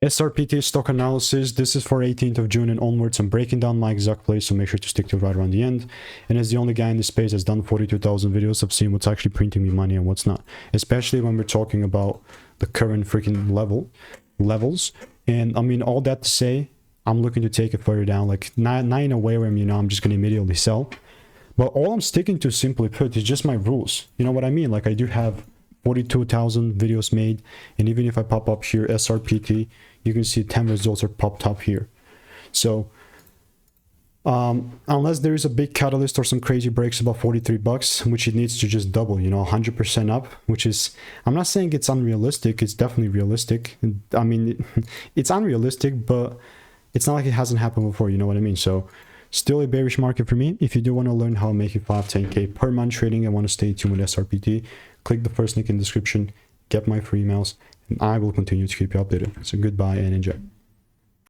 SRPT stock analysis. This is for 18th of June and onwards. I'm breaking down my exact play, so make sure to stick to right around the end. And as the only guy in this space has done 42,000 videos, I've seen what's actually printing me money and what's not. Especially when we're talking about the current freaking levels. And I mean, all that to say, I'm looking to take it further down. Like, not in a way where, you know, I'm just going to immediately sell. But all I'm sticking to, simply put, is just my rules. You know what I mean? Like, I do have 42,000 videos made. And even if I pop up here, SRPT, you can see 10 results are popped up here. So unless there is a big catalyst or some crazy breaks above 43 bucks, which it needs to just double, you know, 100% up, which is, I'm not saying it's unrealistic. It's definitely realistic. I mean, it's unrealistic, but it's not like it hasn't happened before. You know what I mean? So still a bearish market for me. If you do want to learn how to make it 5-10K per month trading and want to stay tuned with SRPT, click the first link in the description, get my free emails, and I will continue to keep you updated. So goodbye and enjoy.